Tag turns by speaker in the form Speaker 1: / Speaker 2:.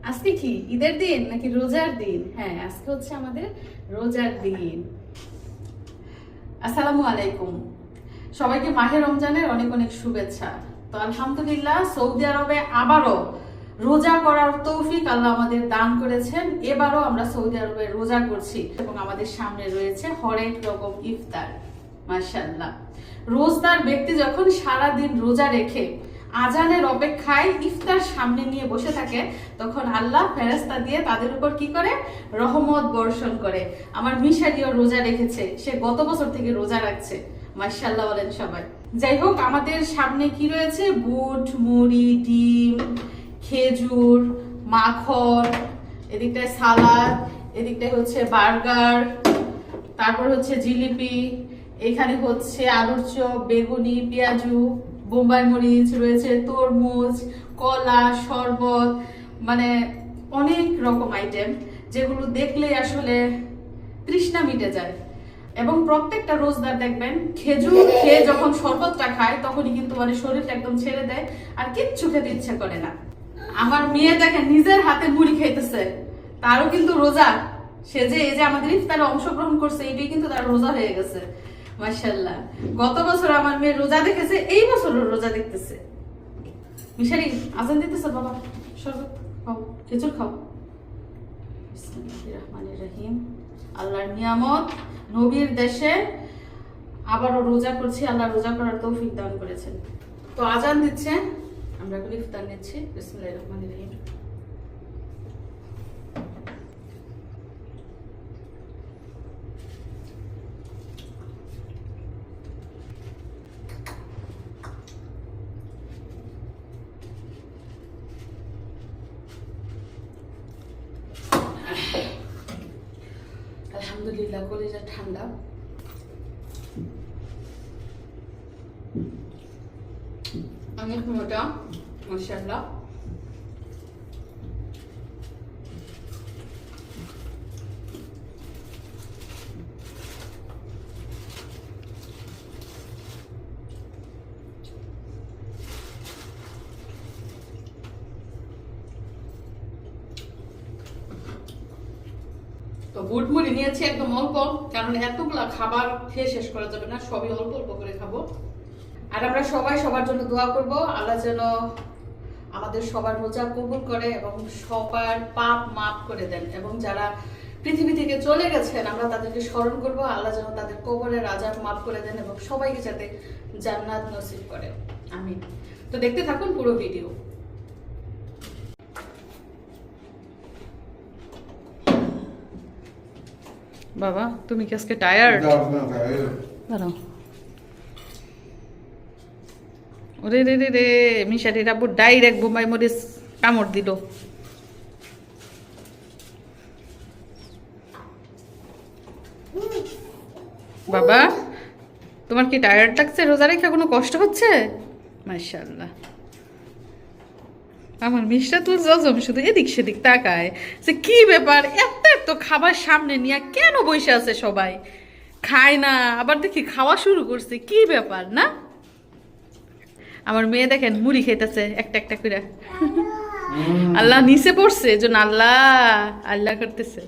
Speaker 1: আজকে কি ঈদের দিন নাকি রোজার দিন? হ্যাঁ, আজকে হচ্ছে আমাদের রোজার দিন। আসসালামু আলাইকুম, সবাইকে মাহে রমজানের অনেক অনেক শুভেচ্ছা। তো আলহামদুলিল্লাহ, সৌদি আরবে আবারও রোজা করার তৌফিক আল্লাহ আমাদের দান করেছেন। এবারও আমরা সৌদি আরবে রোজা করছি এবং আমাদের সামনে রয়েছে হরেক রকম ইফতার। মাশাআল্লাহ, রোজদার ব্যক্তি যখন সারাদিন রোজা রেখে আজানের অপেক্ষায় ইফতার সামনে নিয়ে বসে থাকে, তখন আল্লাহ ফেরেশতা দিয়ে তাদের উপর কি করে? রহমত বর্ষণ করে। আমার মিশারিও রোজা রেখেছে, সে গত বছর থেকে রোজা রাখছে। মাশাআল্লাহ বলেন সবাই। যাই হোক, আমাদের সামনে কি রয়েছে? বুট, মুড়ি, ডিম, খেজুর, মাখন, এদিকটায় সালাদ, এদিকটায় হচ্ছে বার্গার, তারপর হচ্ছে জিলিপি, এখানে হচ্ছে আলুর চপ, বেগুনি, পেঁয়াজু, বোম্বাই মরিচ রয়েছে, তরমুজ, কলা, শরবত, মানে অনেক রকম আইটেম, যেগুলো দেখলে আসলে তৃষ্ণা মিটে যায়। এবং প্রত্যেকটা রোজদার দেখবেন খেজুর খেয়ে যখন শরবতটা খায় তখনই কিন্তু মানে শরীরটা একদম ছেড়ে দেয়, আর কিচ্ছু খেতে ইচ্ছা করে না। আমার মেয়ে দেখেন নিজের হাতে মুড়ি খাইতেছে, তারও কিন্তু রোজা। সে যে এই যে আমাদের ইফতারে অংশগ্রহণ করছে, এটাই কিন্তু তার রোজা হয়ে গেছে। মাশাআল্লাহ, গত বছর আমার মেয়ে রোজা দেখেছে, এই বছরও রোজা দেখতেছে। মিশারি আজান দিতেছে, বাবা শরবত খাও, খেজুর খাও। বিসমিল্লাহির রহমানির রহিম। আল্লাহর নিয়ামত, নবীর দেশে আবারও রোজা করছি, আল্লাহ রোজা করার তৌফিক দান করেছেন। তো আজান দিচ্ছে, আমরা এখন ইফতার নিচ্ছি। বিসমিল্লাহির রহমানির রহিম। আলহামদুলিল্লাহ, কলিজা ঠান্ডা। অনেক মোটা, মাশাআল্লাহ। তো বুট মুড়ি নিয়েছি একদম অল্প, কারণ এতগুলা খাবার খেয়ে শেষ করা যাবে না, সবই অল্প অল্প করে খাবো। আর আমরা সবাই সবার জন্য দোয়া করব, আল্লাহ যেন আমাদের সবার রোজা কবুল করে এবং সবার পাপ মাফ করে দেন। এবং যারা পৃথিবী থেকে চলে গেছেন, আমরা তাদেরকে স্মরণ করব, আল্লাহ যেন তাদের কবরের আযাব মাফ করে দেন এবং সবাইকে যাতে জান্নাত নসিব করে। আমিন। তো দেখতে থাকুন পুরো ভিডিও। বাবা, তুমি কি আজকে টায়ার্ড? দাঁড়াও। ওরে রে রে রে, মিশারির আব্বু ডাইরেক্ট বোম্বাই মরিচ কামড় দিল। বাবা, তোমার কি টায়ার্ড লাগছে? রোজা রেখে কোনো কষ্ট হচ্ছে? মাশাআল্লাহ, আমার মিষ্টা তুল জজম শুধু এদিক সেদিক তাকায় যে কি ব্যাপার, এত এত খাবার সামনে নিয়ে কেন বসে আছে সবাই? খায় না, আবার দেখি খাওয়া শুরু করছে, কি ব্যাপার না? আমার মেয়ে দেখেন মুড়ি খাইতেছে একটা একটা করে। আল্লাহ নিচে পড়ছে, জন্য আল্লাহ আল্লাহ করতেছে।